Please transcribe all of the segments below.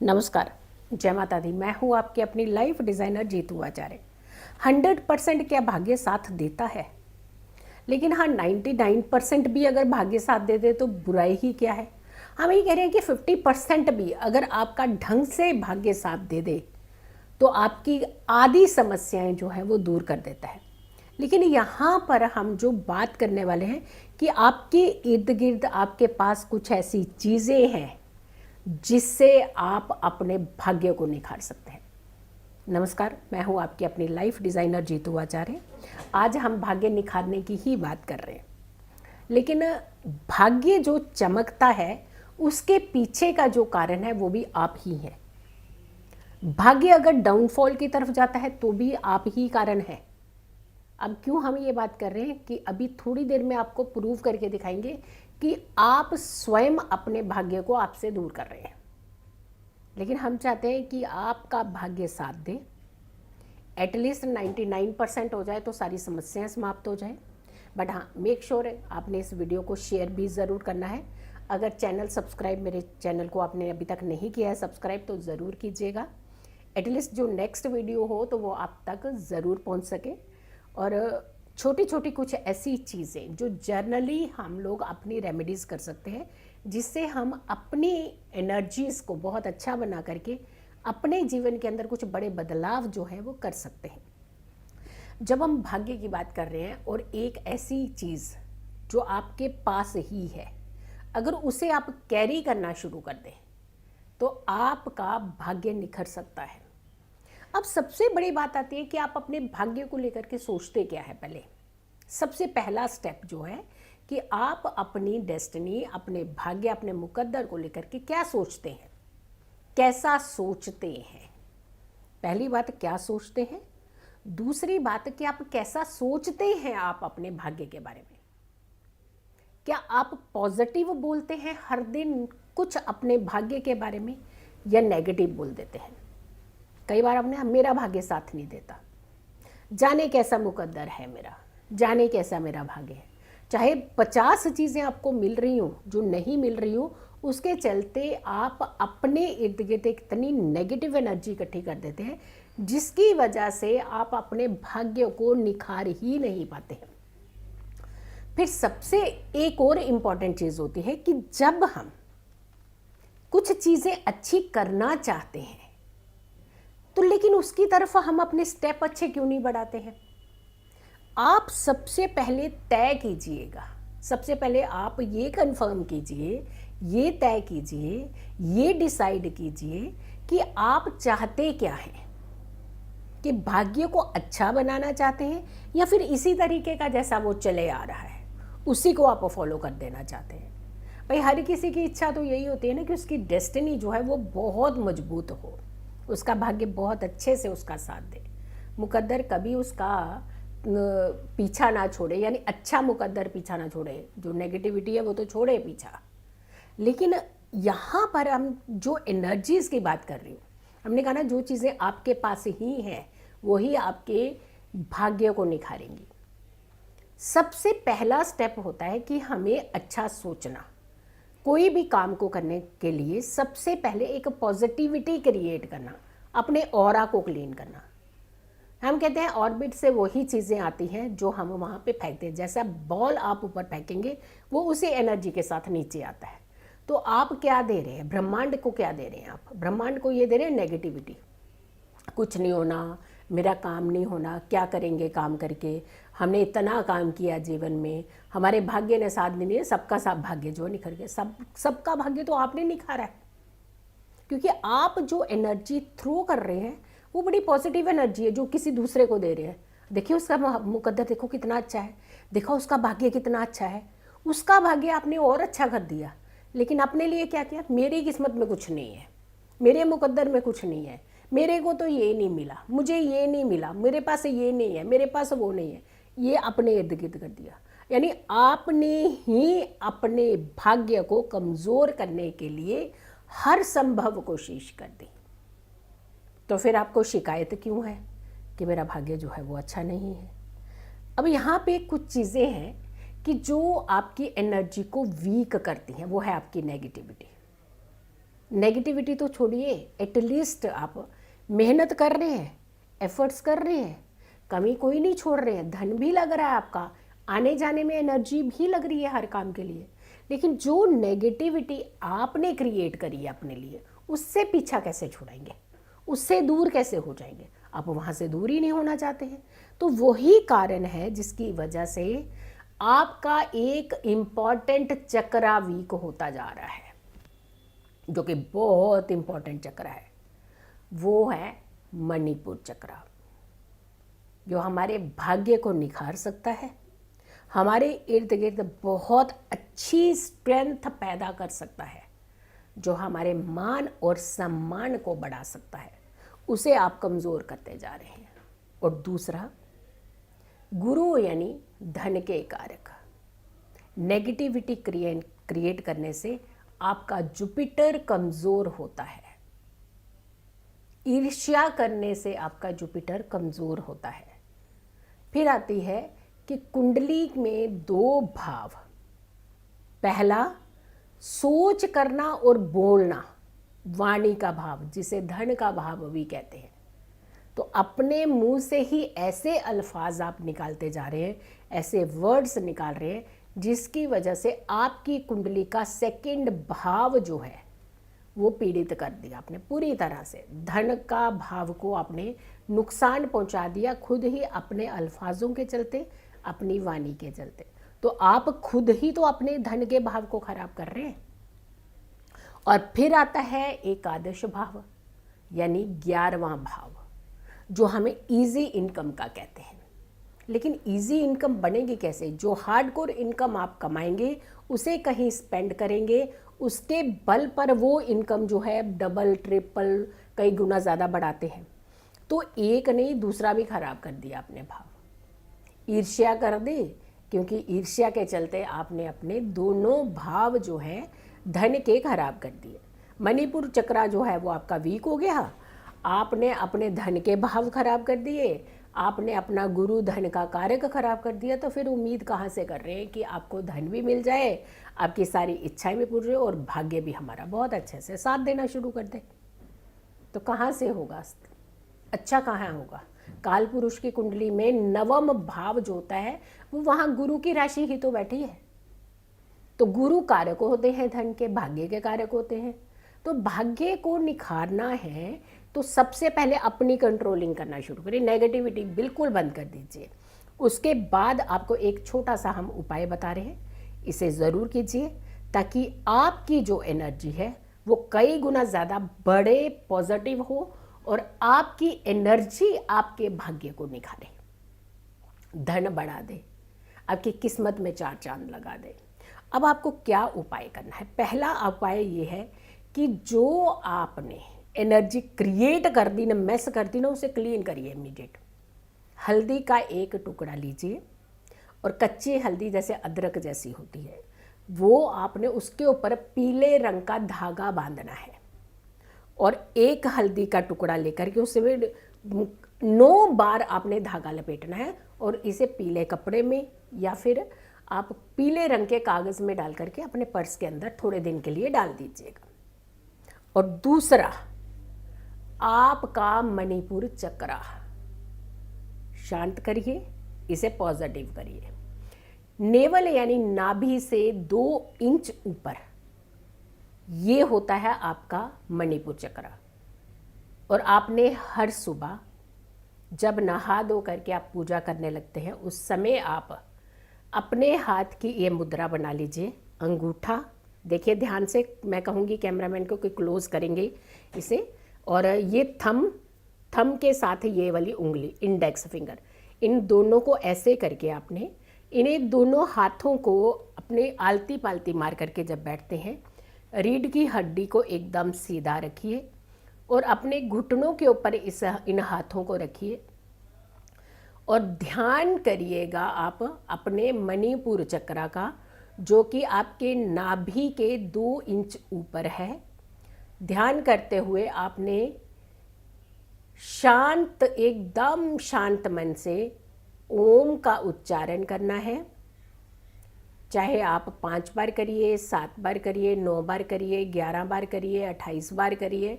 नमस्कार, जय माता दी। मैं हूँ आपकी अपनी लाइफ डिज़ाइनर जीतू आचार्य। 100% क्या भाग्य साथ देता है? लेकिन हाँ, 99% भी अगर भाग्य साथ दे दे तो बुराई ही क्या है। हम ये कह रहे हैं कि 50% भी अगर आपका ढंग से भाग्य साथ दे दे तो आपकी आधी समस्याएं जो है वो दूर कर देता है। लेकिन यहाँ पर हम जो बात करने वाले हैं कि आपके इर्द गिर्द आपके पास कुछ ऐसी चीज़ें हैं जिससे आप अपने भाग्य को निखार सकते हैं। नमस्कार, मैं हूँ आपकी अपनी लाइफ डिज़ाइनर जीतू आचार्य। आज हम भाग्य निखारने की ही बात कर रहे हैं। लेकिन भाग्य जो चमकता है उसके पीछे का जो कारण है वो भी आप ही हैं। भाग्य अगर डाउनफॉल की तरफ जाता है तो भी आप ही कारण है। अब क्यों हम ये बात कर रहे हैं कि अभी थोड़ी देर में आपको प्रूव करके दिखाएंगे कि आप स्वयं अपने भाग्य को आपसे दूर कर रहे हैं। लेकिन हम चाहते हैं कि आपका भाग्य साथ दे, एटलीस्ट 99% हो जाए तो सारी समस्याएं समाप्त हो जाए। बट हाँ, मेक श्योर आपने इस वीडियो को शेयर भी ज़रूर करना है। अगर चैनल सब्सक्राइब, मेरे चैनल को आपने अभी तक नहीं किया है सब्सक्राइब, तो ज़रूर कीजिएगा। एटलीस्ट जो नेक्स्ट वीडियो हो तो वो आप तक ज़रूर पहुँच सके। और छोटी छोटी कुछ ऐसी चीज़ें जो जर्नली हम लोग अपनी रेमेडीज़ कर सकते हैं जिससे हम अपनी एनर्जीज़ को बहुत अच्छा बना करके अपने जीवन के अंदर कुछ बड़े बदलाव जो है वो कर सकते हैं। जब हम भाग्य की बात कर रहे हैं और एक ऐसी चीज़ जो आपके पास ही है, अगर उसे आप कैरी करना शुरू कर दें तो आपका भाग्य निखर सकता है। अब सबसे बड़ी बात आती है कि आप अपने भाग्य को लेकर के सोचते क्या है। पहले सबसे पहला स्टेप जो है कि आप अपनी डेस्टिनी, अपने भाग्य, अपने मुकद्दर को लेकर के क्या सोचते हैं, कैसा सोचते हैं। पहली बात क्या सोचते हैं, दूसरी बात कि आप कैसा सोचते हैं आप अपने भाग्य के बारे में। क्या आप पॉजिटिव बोलते हैं हर दिन कुछ अपने भाग्य के बारे में, या नेगेटिव बोल देते हैं। कई बार आपने मेरा भाग्य साथ नहीं देता, जाने कैसा मुकद्दर है मेरा, जाने कैसा मेरा भाग्य है। चाहे 50 चीज़ें आपको मिल रही हो, जो नहीं मिल रही हो, उसके चलते आप अपने इर्द गिर्द इतनी नेगेटिव एनर्जी इकट्ठी कर देते हैं जिसकी वजह से आप अपने भाग्य को निखार ही नहीं पाते हैं। फिर सबसे एक और इम्पॉर्टेंट चीज़ होती है कि जब हम कुछ चीज़ें अच्छी करना चाहते हैं तो लेकिन उसकी तरफ हम अपने स्टेप अच्छे क्यों नहीं बढ़ाते हैं। आप सबसे पहले तय कीजिएगा, सबसे पहले आप ये कंफर्म कीजिए, ये तय कीजिए, ये डिसाइड कीजिए कि आप चाहते क्या हैं। कि भाग्य को अच्छा बनाना चाहते हैं या फिर इसी तरीके का जैसा वो चले आ रहा है उसी को आप फॉलो कर देना चाहते हैं। भाई हर किसी की इच्छा तो यही होती है ना कि उसकी डेस्टिनी जो है वो बहुत मजबूत हो, उसका भाग्य बहुत अच्छे से उसका साथ दे, मुकद्दर कभी उसका पीछा ना छोड़े, यानी अच्छा मुकद्दर पीछा ना छोड़े। जो नेगेटिविटी है वो तो छोड़े पीछा। लेकिन यहाँ पर हम जो एनर्जीज़ की बात कर रही हूँ, हमने कहा ना जो चीज़ें आपके पास ही हैं वही आपके भाग्य को निखारेंगी। सबसे पहला स्टेप होता है कि हमें अच्छा सोचना। कोई भी काम को करने के लिए सबसे पहले एक पॉजिटिविटी क्रिएट करना, अपने ऑरा को क्लीन करना। हम कहते हैं ऑर्बिट से वही चीज़ें आती हैं जो हम वहाँ पे फेंकते हैं। जैसा बॉल आप ऊपर फेंकेंगे वो उसी एनर्जी के साथ नीचे आता है। तो आप क्या दे रहे हैं ब्रह्मांड को, क्या दे रहे हैं आप ब्रह्मांड को? ये दे रहे हैं नेगेटिविटी, कुछ नहीं होना, मेरा काम नहीं होना, क्या करेंगे काम करके, हमने इतना काम किया जीवन में, हमारे भाग्य ने साथ नहीं दिया। सबका सब भाग्य जो निखर गया, सबका भाग्य तो आपने निखारा है, क्योंकि आप जो एनर्जी थ्रो कर रहे हैं वो बड़ी पॉजिटिव एनर्जी है जो किसी दूसरे को दे रहे हैं। देखिए उसका मुकद्दर देखो कितना अच्छा है, देखो उसका भाग्य कितना अच्छा है, उसका भाग्य आपने और अच्छा कर दिया। लेकिन अपने लिए क्या किया, मेरी किस्मत में कुछ नहीं है, मेरे मुकद्दर में कुछ नहीं है, मेरे को तो ये नहीं मिला, मुझे ये नहीं मिला, मेरे पास ये नहीं है, मेरे पास वो नहीं है, ये अपने इर्द गिर्द कर दिया। यानी आपने ही अपने भाग्य को कमज़ोर करने के लिए हर संभव कोशिश कर दी। तो फिर आपको शिकायत क्यों है कि मेरा भाग्य जो है वो अच्छा नहीं है। अब यहाँ पे कुछ चीज़ें हैं कि जो आपकी एनर्जी को वीक करती हैं, वो है आपकी नेगेटिविटी। नेगेटिविटी तो छोड़िए, एटलीस्ट आप मेहनत कर रहे हैं, एफर्ट्स कर रहे हैं, कमी कोई नहीं छोड़ रहे हैं, धन भी लग रहा है आपका, आने जाने में एनर्जी भी लग रही है हर काम के लिए, लेकिन जो नेगेटिविटी आपने क्रिएट करी है अपने लिए, उससे पीछा कैसे छुड़ाएंगे, उससे दूर कैसे हो जाएंगे? आप वहाँ से दूर ही नहीं होना चाहते हैं। तो वही कारण है जिसकी वजह से आपका एक इम्पॉर्टेंट चक्रा वीक होता जा रहा है, जो कि बहुत इम्पॉर्टेंट चक्र है। वो है मणिपुर चक्र, जो हमारे भाग्य को निखार सकता है, हमारे इर्द गिर्द बहुत अच्छी स्ट्रेंथ पैदा कर सकता है, जो हमारे मान और सम्मान को बढ़ा सकता है, उसे आप कमज़ोर करते जा रहे हैं। और दूसरा, गुरु यानी धन के कारक, नेगेटिविटी क्रिएट करने से आपका जुपिटर कमज़ोर होता है, ईर्ष्या करने से आपका जुपिटर कमज़ोर होता है। फिर आती है कि कुंडली में 2 भाव, पहला सोच करना और बोलना, वाणी का भाव, जिसे धन का भाव भी कहते हैं। तो अपने मुंह से ही ऐसे अल्फाज आप निकालते जा रहे हैं, ऐसे वर्ड्स निकाल रहे हैं, जिसकी वजह से आपकी कुंडली का 2nd भाव जो है वो पीड़ित कर दिया आपने पूरी तरह से। धन का भाव को आपने नुकसान पहुंचा दिया खुद ही अपने अल्फाजों के चलते, अपनी वाणी के चलते। तो आप खुद ही तो अपने धन के भाव को खराब कर रहे हैं। और फिर आता है एकादश भाव, यानी 11वां भाव, जो हमें इजी इनकम का कहते हैं। लेकिन इजी इनकम बनेगी कैसे? जो हार्डकोर इनकम आप कमाएंगे उसे कहीं स्पेंड करेंगे, उसके बल पर वो इनकम जो है डबल ट्रिपल कई गुना ज़्यादा बढ़ाते हैं। तो एक नहीं दूसरा भी खराब कर दिया आपने भाव, ईर्ष्या कर दी, क्योंकि ईर्ष्या के चलते आपने अपने दोनों भाव जो हैं धन के खराब कर दिए। मणिपुर चक्रा जो है वो आपका वीक हो गया, आपने अपने धन के भाव खराब कर दिए, आपने अपना गुरु धन का कारक खराब कर दिया। तो फिर उम्मीद कहाँ से कर रहे हैं कि आपको धन भी मिल जाए, आपकी सारी इच्छाएं भी पूरी हो और भाग्य भी हमारा बहुत अच्छे से साथ देना शुरू कर दे? तो कहाँ से होगा? अच्छा कहाँ होगा? काल पुरुष की कुंडली में 9वां भाव जो होता है वो वहाँ गुरु की राशि ही तो बैठी है। तो गुरु कारक होते हैं धन के, भाग्य के कारक होते हैं। तो भाग्य को निखारना है तो सबसे पहले अपनी कंट्रोलिंग करना शुरू करिए, नेगेटिविटी बिल्कुल बंद कर दीजिए। उसके बाद आपको एक छोटा सा हम उपाय बता रहे हैं, इसे ज़रूर कीजिए ताकि आपकी जो एनर्जी है वो कई गुना ज़्यादा बड़े, पॉजिटिव हो और आपकी एनर्जी आपके भाग्य को निखारे, धन बढ़ा दे, आपकी किस्मत में 4 चांद लगा दे। अब आपको क्या उपाय करना है? पहला उपाय ये है कि जो आपने एनर्जी क्रिएट कर दी ना, मैस कर दी ना, उसे क्लीन करिए इमीडिएट। हल्दी का 1 टुकड़ा लीजिए और कच्ची हल्दी जैसे अदरक जैसी होती है वो आपने उसके ऊपर पीले रंग का धागा बांधना है और 1 हल्दी का टुकड़ा लेकर के उसमें 9 बार आपने धागा लपेटना है और इसे पीले कपड़े में या फिर आप पीले रंग के कागज़ में डाल करके अपने पर्स के अंदर थोड़े दिन के लिए डाल दीजिएगा। और दूसरा, आपका मणिपुर चक्रा शांत करिए, इसे पॉजिटिव करिए। नेवल यानी नाभि से 2 इंच ऊपर ये होता है आपका मणिपुर चक्रा। और आपने हर सुबह जब नहा धो करके आप पूजा करने लगते हैं उस समय आप अपने हाथ की ये मुद्रा बना लीजिए। अंगूठा देखिए ध्यान से, मैं कहूँगी कैमरामैन को कि क्लोज करेंगे इसे, और ये थम के साथ ये वाली उंगली, इंडेक्स फिंगर, इन दोनों को ऐसे करके आपने इन्हें दोनों हाथों को अपने आलती पालती मार करके जब बैठते हैं, रीढ़ की हड्डी को एकदम सीधा रखिए और अपने घुटनों के ऊपर इन हाथों को रखिए और ध्यान करिएगा आप अपने मणिपुर चक्रा का, जो कि आपके नाभि के 2 इंच ऊपर है। ध्यान करते हुए आपने शांत, एकदम शांत मन से ओम का उच्चारण करना है चाहे आप 5 बार करिए, 7 बार करिए, 9 बार करिए, 11 बार करिए, 28 बार करिए,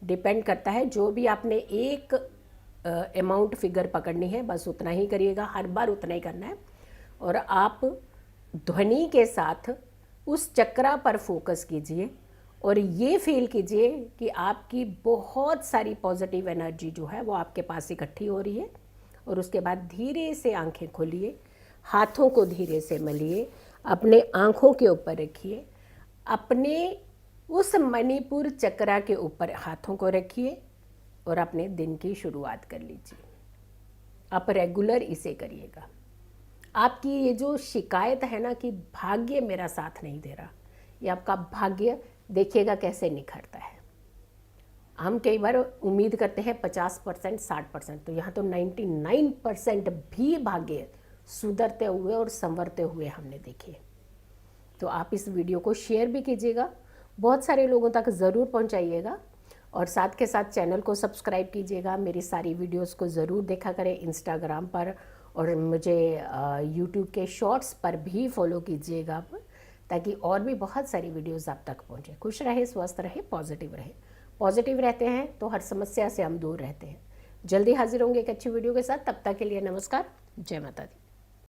डिपेंड करता है। जो भी आपने एक अमाउंट फिगर पकड़नी है बस उतना ही करिएगा, हर बार उतना ही करना है। और आप ध्वनि के साथ उस चक्रा पर फोकस कीजिए और ये फील कीजिए कि आपकी बहुत सारी पॉजिटिव एनर्जी जो है वो आपके पास इकट्ठी हो रही है। और उसके बाद धीरे से आंखें खोलिए, हाथों को धीरे से मलिए, अपने आँखों के ऊपर रखिए, अपने उस मणिपुर चक्रा के ऊपर हाथों को रखिए और अपने दिन की शुरुआत कर लीजिए। आप रेगुलर इसे करिएगा। आपकी ये जो शिकायत है ना कि भाग्य मेरा साथ नहीं दे रहा, ये आपका भाग्य देखिएगा कैसे निखरता है। हम कई बार उम्मीद करते हैं 50%, 60%, तो यहाँ तो 99% भी भाग्य सुधरते हुए और संवरते हुए हमने देखे। तो आप इस वीडियो को शेयर भी कीजिएगा, बहुत सारे लोगों तक ज़रूर पहुँचाइएगा और साथ के साथ चैनल को सब्सक्राइब कीजिएगा। मेरी सारी वीडियोस को ज़रूर देखा करें इंस्टाग्राम पर, और मुझे यूट्यूब के शॉर्ट्स पर भी फॉलो कीजिएगा ताकि और भी बहुत सारी वीडियोस आप तक पहुँचे। खुश रहे, स्वस्थ रहे, पॉजिटिव रहे। पॉजिटिव रहते हैं तो हर समस्या से हम दूर रहते हैं। जल्दी हाजिर होंगे एक अच्छी वीडियो के साथ। तब तक के लिए नमस्कार, जय माता दी।